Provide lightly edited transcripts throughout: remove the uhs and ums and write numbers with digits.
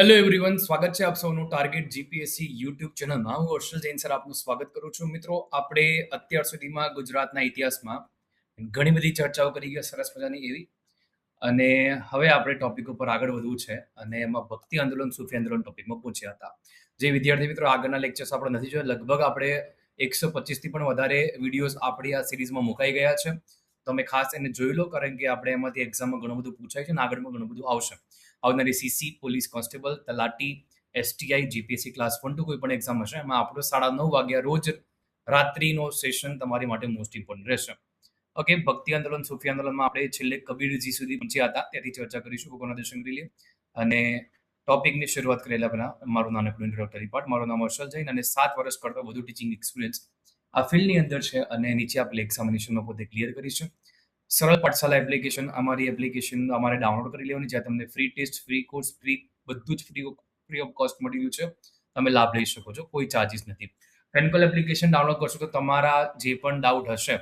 Hello everyone, સ્વાગત છે આપ સૌનું ટાર્ગેટ જીપીએસસી યુટ્યુબ ચેનલમાં. હું હર્ષલ જૈન સર આપનું સ્વાગત કરું છું. મિત્રો, આપણે અત્યાર સુધીમાં ગુજરાતના ઇતિહાસમાં ઘણી બધી ચર્ચાઓ કરી ગયા, સરસ મજાની એવી. અને હવે આપણે ટોપિક ઉપર આગળ વધવું છે અને એમાં ભક્તિ આંદોલન સૂફી આંદોલન ટોપિકમાં પૂછ્યા હતા. જે વિદ્યાર્થી મિત્રો આગળના લેક્ચર્સ આપણે નથી જોયા, લગભગ આપણે 125થી પણ વધારે વિડીયોઝ આપણી આ સિરીઝમાં મુકાઈ ગયા છે. તમે ખાસ એને જોઈ લો, કારણ કે આપણે એમાંથી એક્ઝામમાં ઘણું બધું પૂછાય છે અને આગળમાં ઘણું બધું આવશે. આવનારી સીસી, પોલીસ કોન્સ્ટેબલ, તલાટી, એસટીઆઈ, જીપીએસસી ક્લાસ 1 કોઈ પણ એક્ઝામ હશે, એમાં આપણો 9:30 વાગ્યા રોજ રાત્રિનો સેશન તમારી માટે મોસ્ટ ઇમ્પોર્ટન્ટ રહેશે. ઓકે, ભક્તિ આંદોલન સૂફી આંદોલનમાં આપણે છેલ્લે કબીરજી સુધી પહોંચ્યા હતા, ત્યાંથી ચર્ચા કરીશું. ભગવાનના દર્શન કરી લઈએ અને ટોપિકની શરૂઆત કરેલા પહેલા મારું નાનકડું ઇન્ટ્રોડક્ટરી પાર્ટ. મારું નામ હર્ષલ જૈન અને 7 વર્ષ કરતાં વધુ ટીચિંગ એક્સપિરિયન્સ આ ફિલ્ડની અંદર છે અને નીચે આપણે એક્ઝામિનેશનમાં પોતે ક્લિયર કરીશું. સરળ પાઠશાલા એપ્લિકેશન, અમારી એપ્લિકેશન અમારે ડાઉનલોડ કરી લેવાની, જ્યાં તમને ફ્રી ટેસ્ટ, ફ્રી કોર્સ, બધું જ ફ્રી ઓફ કોસ્ટ મળી રહ્યું છે. તમે લાભ લઈ શકો છો, કોઈ ચાર્જિસ નથી. પેનકોલ એપ્લિકેશન ડાઉનલોડ કરશો તો તમારા જે પણ ડાઉટ હશે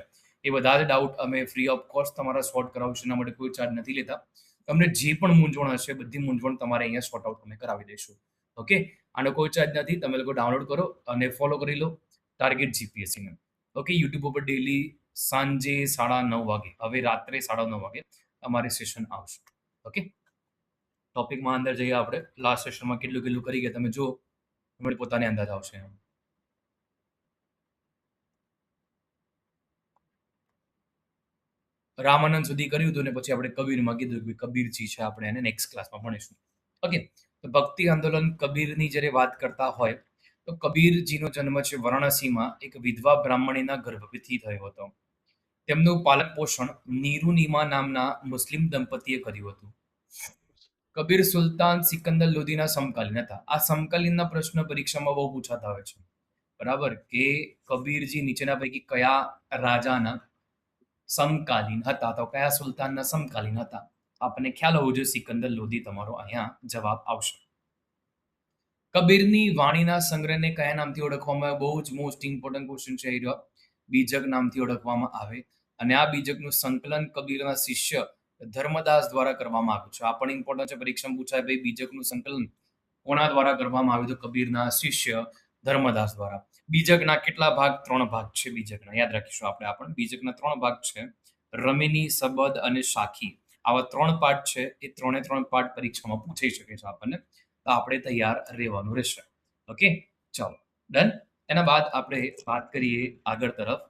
એ બધા જ ડાઉટ અમે ફ્રી ઓફ કોસ્ટ તમારા સોર્ટ કરાવશું. એના માટે કોઈ ચાર્જ નથી લેતા. તમને જે પણ મૂંઝવણ હશે, બધી મૂંઝવણ તમારે અહીંયા સોર્ટ આઉટ અમે કરાવી દઈશું. ઓકે, આનો કોઈ ચાર્જ નથી. તમે લોકો ડાઉનલોડ કરો અને ફોલો કરી લો ટાર્ગેટ જીપીએસસીને. ઓકે, યુટ્યુબ ઉપર ડેલી સાંજે 9:30 વાગે, હવે રાત્રે 9:30 વાગે અમારી સેશન આવશે. ઓકે, ટોપિકમાં અંદર જઈએ આપણે. લાસ્ટ સેશનમાં કેટલું કેટલું કરી ગયા તમે જો, તમારી પોતાની અંદાજ આવશે. રામાનંદ સુધી કર્યું હતું ને પછી આપણે કબીરમાં કીધું કે કબીરજી છે, આપણે એને નેક્સ્ટ ક્લાસમાં ભણીશું. ઓકે, તો ભક્તિ આંદોલન કબીરની જ્યારે વાત કરતા હોય તો કબીરજીનો જન્મ છે વારાણસીમાં એક વિધવા બ્રાહ્મણીના ગર્ભથી થયો હતો. તેમનું પાલન પોષણ નીરુનીમા નામના મુસ્લિમ દંપતીએ કર્યું હતું. કબીર સુલતાન સિકંદર લોધીના સમકાલીન હતા. આ સમકાલીનના પ્રશ્ન પરીક્ષામાં બહુ પૂછાતા હોય છે, બરાબર, કે કબીરજી નીચેના પૈકી કયા રાજાના સમકાલીન હતા, તો કયા સુલતાનના સમકાલીન હતા. આપણને ખ્યાલ હોવો જોઈએ, સિકંદર લોધી તમારો અહીંયા જવાબ આવશે. કબીરની વાણીના સંગ્રહને કયા નામથી ઓળખવામાં આવે? બહુ જ મોસ્ટ ઇમ્પોર્ટન્ટ ક્વેશ્ચન છે એ. બીજક નામથી ઓળખવામાં આવે અને આ બીજકનું સંકલન કબીરના શિષ્ય ધર્મદાસ દ્વારા કરવામાં આવ્યું છે. આ પણ ઇમ્પોર્ટન્ટ છે, પરીક્ષામાં પૂછાય ભાઈ બીજકનું સંકલન કોના દ્વારા કરવામાં આવ્યું? તો કબીરના શિષ્ય ધર્મદાસ દ્વારા. બીજકના કેટલા ભાગ? 3 ભાગ છે બીજકના, યાદ રાખીશું આપણે. આ પણ બીજકના 3 ભાગ છે, રમિની, સબદ અને શાખી. આવા 3 પાર્ટ છે. એ 3 પાર્ટ પરીક્ષામાં પૂછાઈ શકે છે આપણને, તો આપણે તૈયાર રહેવાનું રહેશે. ઓકે, ચાલો ડન. એના બાદ આપણે વાત કરીએ આગળ તરફ.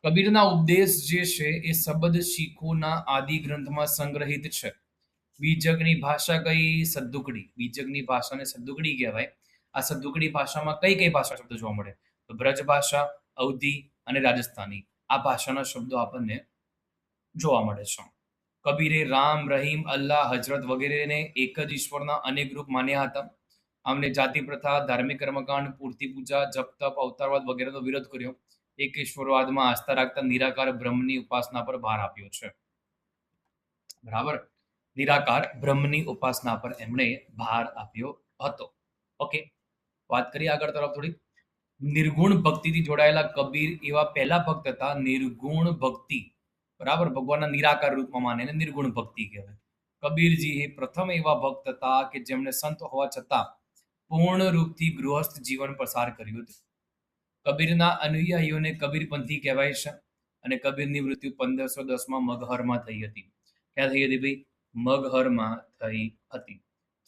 કબીરના ઉપદેશ જે છે એ શબ્દ શીખોના આદિ ગ્રંથમાં સંગ્રહિત છે. બીજકની ભાષા કઈ? સદ્દુકડી. બીજકની ભાષાને સદ્દુકડી કહેવાય. આ સદ્દુકડી ભાષામાં કઈ કઈ ભાષા શબ્દો જોવા મળે? તો બ્રજ ભાષા, અવધી અને રાજસ્થાની. આ ભાષાના શબ્દો આપણને જોવા મળે છે. કબીરે રામ, રહીમ, અલ્લાહ, હજરત વગેરેને એક જ ઈશ્વરના અનેક રૂપ માન્યા હતા. આમને જાતિ પ્રથા, ધાર્મિક કર્મકાંડ, પૂર્તિ પૂજા, જપ તપ, અવતારવાદ વગેરેનો વિરોધ કર્યો. એક ઈશ્વરવાદમાં આસ્થા રાખતા નિરાકાર બ્રહ્મની ઉપાસના પર ભાર આપ્યો છે. બરાબર, નિરાકાર બ્રહ્મની ઉપાસના પર એમણે ભાર આપ્યો હતો. ઓકે, વાત કરીએ આગળ તરફ થોડી. નિર્ગુણ ભક્તિથી જોડાયેલા કબીર એવા પહેલા ભક્ત હતા. નિર્ગુણ ભક્તિ, બરાબર, ભગવાનના નિરાકાર રૂપમાં માને એને નિર્ગુણ ભક્તિ કહેવાય. કબીરજી એ પ્રથમ એવા ભક્ત હતા કે જેમણે સંત હોવા છતાં પૂર્ણ રૂપથી ગૃહસ્થ જીવન પસાર કર્યું હતું. કબીરના અનુયાયીઓને કબીરપંથી કહેવાય છે અને કબીરની મૃત્યુ 1510માં મગહરમાં થઈ હતી. ક્યાં થઈ હતી ભાઈ? મગહરમાં થઈ હતી.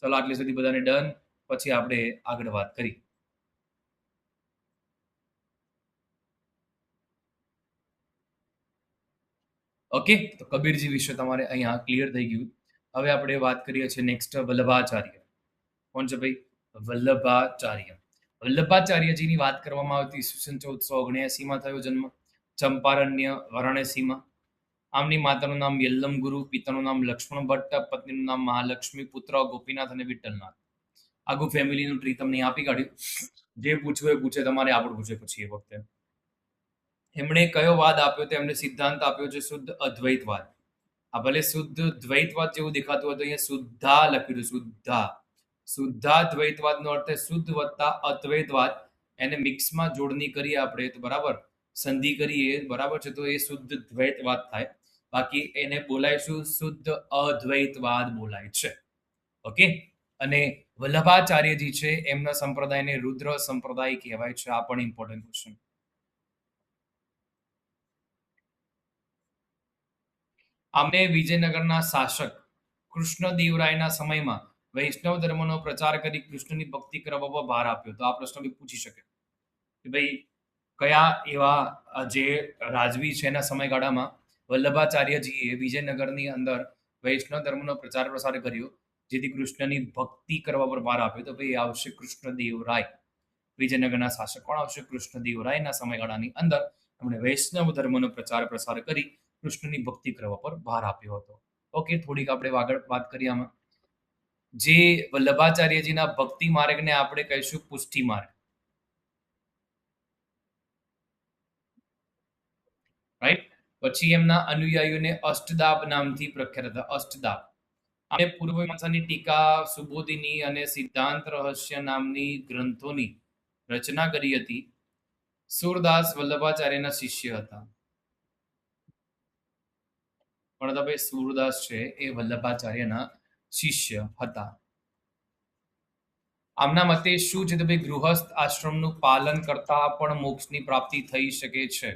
ચલો, આટલી સુધી બધાને ડન. પછી આપણે આગળ વાત કરી. ઓકે, તો કબીરજી વિશે તમારે અહીંયા ક્લિયર થઈ ગયું. હવે આપણે વાત કરીએ છીએ નેક્સ્ટ વલ્લભાચાર્ય. કોણ છે ભાઈ? વલ્લભાચાર્ય. વલ્લભાચાર્યજીની વાત કરવામાં આવતી ઈસવીસન 1479માં થયો જન્મ, ચંપારણ્ય, વારાણસીમાં. આમની માતાનું નામ યલ્લમ ગુરુ, પિતાનું નામ લક્ષ્મણ ભટ્ટ, પત્નીનું નામ મહાલક્ષ્મી, પુત્ર ગોપીનાથ અને વિઠ્ઠલનાથ. આગું ફેમિલીનું ટ્રી તમને આપી કાઢ્યું. જે પૂછવું એ પૂછે, તમારે આવડવું પૂછે પછી એ વખતે. એમણે કયો વાદ આપ્યો? તો એમણે સિદ્ધાંત આપ્યો છે શુદ્ધ અદ્વૈતવાદ. આ ભલે શુદ્ધ દ્વૈતવાદ જેવું દેખાતું હતું, અહીંયા શુદ્ધા લખ્યું છે, શુદ્ધા. શુદ્ધાદ્વૈતવાદનો અર્થ શુદ્ધ વત્તા અદ્વૈતવાદ. એને મિક્સમાં જોડણી કરીએ આપણે તો બરાબર, સંધિ કરીએ બરાબર છે, તો એ શુદ્ધ દ્વૈતવાદ થાય. બાકી એને બોલાય શું? શુદ્ધ અદ્વૈતવાદ બોલાય છે. ઓકે. અને વલ્લભાચાર્યજી છે એમના સંપ્રદાયને રુદ્ર સંપ્રદાય કહેવાય છે. આ પણ ઇમ્પોર્ટન્ટ ક્વેશ્ચન. આમને વિજયનગરના શાસક કૃષ્ણદેવરાયના સમયમાં વૈષ્ણવ ધર્મનો પ્રચાર કરી કૃષ્ણની ભક્તિ કરવા પર ભાર આપ્યો. તો આ પ્રશ્ન બી પૂછી શકે કે ભાઈ કયા એવા જે રાજવી છે એના સમયગાળામાં વલ્લભાચાર્યજીએ વિજયનગરની અંદર વૈષ્ણવ ધર્મનો પ્રચાર પ્રસાર કર્યો જેથી કૃષ્ણની ભક્તિ કરવા પર ભાર આપ્યો. તો ભાઈ આવશે કૃષ્ણદેવરાય. વિજયનગરના શાસક કોણ આવશે? કૃષ્ણદેવરાયના સમયગાળાની અંદર એમણે વૈષ્ણવ ધર્મનો પ્રચાર પ્રસાર કરી કૃષ્ણની ભક્તિ કરવા પર ભાર આપ્યો હતો. ઓકે, થોડીક આપણે આગળ વાત કરીએ આમાં. જે વલ્લભાચાર્યજીના ભક્તિ માર્ગને આપણે કહીશું પુષ્ટિ માર્ગ, રાઈટ. પછી એમના અનુયાયીઓને અષ્ટદાપ નામથી પ્રખ્યાત હતા. અષ્ટદાપ અને પૂર્વ મીમાંસાની ટીકા, સુબોધિની અને સિદ્ધાંત રહસ્ય નામની ગ્રંથોની રચના કરી હતી. સુરદાસ વલ્લભાચાર્યના શિષ્ય હતા. પણ સુરદાસ છે એ વલ્લભાચાર્યના શિષ્ય હતા. આમના મતે શું છે? તો ભાઈ ગૃહસ્થ આશ્રમનું પાલન કરતા પણ મોક્ષની પ્રાપ્તિ થઈ શકે છે.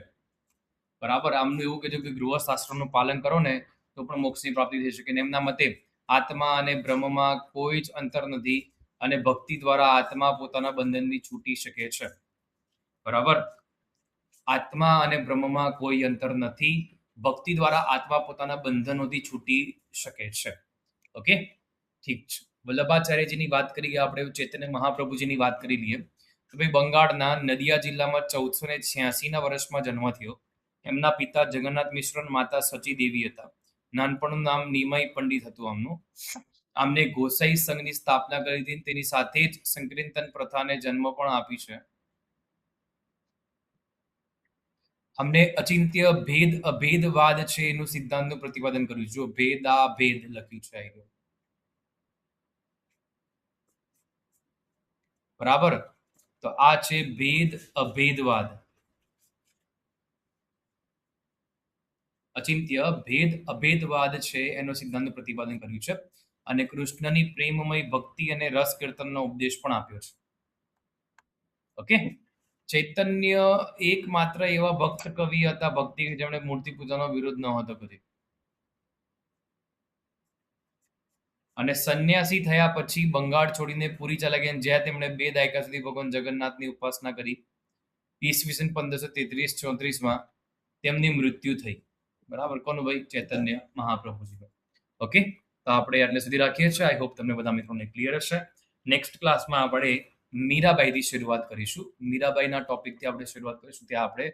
બરાબર, આમનું એવું કીધું કે ગૃહસ્થ આશ્રમનું પાલન કરો ને તો પણ મોક્ષની પ્રાપ્તિ થઈ શકે. એમના મતે આત્મા અને બ્રહ્મમાં કોઈ જ અંતર નથી અને ભક્તિ દ્વારા આત્મા પોતાના બંધનથી છૂટી શકે છે. બરાબર, આત્મા અને બ્રહ્મમાં કોઈ અંતર નથી. ભક્તિ દ્વારા આત્મા પોતાના બંધનોથી છૂટી શકે છે. ઓકે, ઠીક છે. વલ્લભાચાર્યજીની વાત કરીએ આપણે, ચૈતન્ય મહાપ્રભુજીની વાત કરી લઈએ. તો ભાઈ બંગાળના નદિયા જિલ્લામાં 1486ના વર્ષમાં જન્મ થયો. એમના પિતા જગન્નાથ મિશ્ર, માતા સચી દેવી હતા. નાનપણનું નામ નિમય પંડિત હતું આમનું. આમને ગોસાઈ સંઘની સ્થાપના કરી હતી. તેની સાથે જ સંકીર્તન પ્રથાને જન્મ પણ આપી છે. અમને અચિંત્ય ભેદ અભેદવાદ છે એનું સિદ્ધાંતનું પ્રતિપાદન કર્યું. જો ભેદા ભેદ લખ્યું છે. બરાબર, તો આ છે ભેદ અભેદવાદ. અચિંત્ય ભેદ અભેદવાદ છે એનો સિદ્ધાંત પ્રતિપાદન કર્યું છે. અને કૃષ્ણની પ્રેમમય ભક્તિ અને રસ કીર્તનનો ઉપદેશ પણ આપ્યો છે. ઓકે, ચૈતન્ય એકમાત્ર એવા ભક્ત કવિ હતા ભક્તિ જેમણે મૂર્તિ પૂજાનો વિરોધ ન હતો કરી. અને સંન્યાસી થયા પછી બંગાળ છોડીને પુરી ચાલ્યા ગયા, જ્યાં તેમણે 2 દાયકા સુધી ભગવાન જગન્નાથની ઉપાસના કરી. ઈસવીસન 1533-34માં તેમની મૃત્યુ થઈ. બરાબર, કોનું ભાઈ? ચૈતન્ય મહાપ્રભુજી. ઓકે, તો આપણે આટલે સુધી રાખીએ છીએ. આઈ હોપ તમને બધા મિત્રોને ક્લિયર હશે. નેક્સ્ટ ક્લાસમાં આપણે મીરાબાઈથી શરૂઆત કરીશું. મીરાબાઈના ટોપિકથી આપણે શરૂઆત કરીશું, ત્યાં આપણે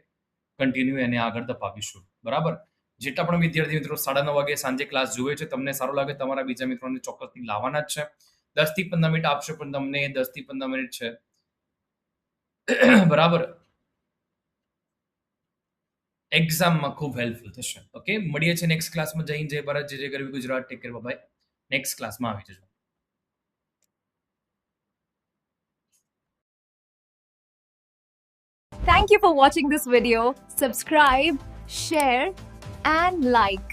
કન્ટિન્યુ એને આગળ ધપાવીશું. બરાબર, જેટલા પણ વિદ્યાર્થી મિત્રો 9:30 વાગે સાંજે ક્લાસ જુએ છે, તમને સારું લાગે તમારા બીજા મિત્રોને ચોક્કસથી લાવવાના જ છે. 10 થી 15 મિનિટ આપશો પણ તમને 10 થી 15 મિનિટ છે. બરાબર, એક્ઝામમાં ખૂબ હેલ્પફુલ થશે. ઓકે, મળીએ છીએ નેક્સ્ટ ક્લાસમાં. જય હિન્દ, જય ભારત, જય જય ગરવી Gujarat. Take care, bye. Next ક્લાસમાં આવી જજો. Thank you for watching this video. Subscribe, share and like.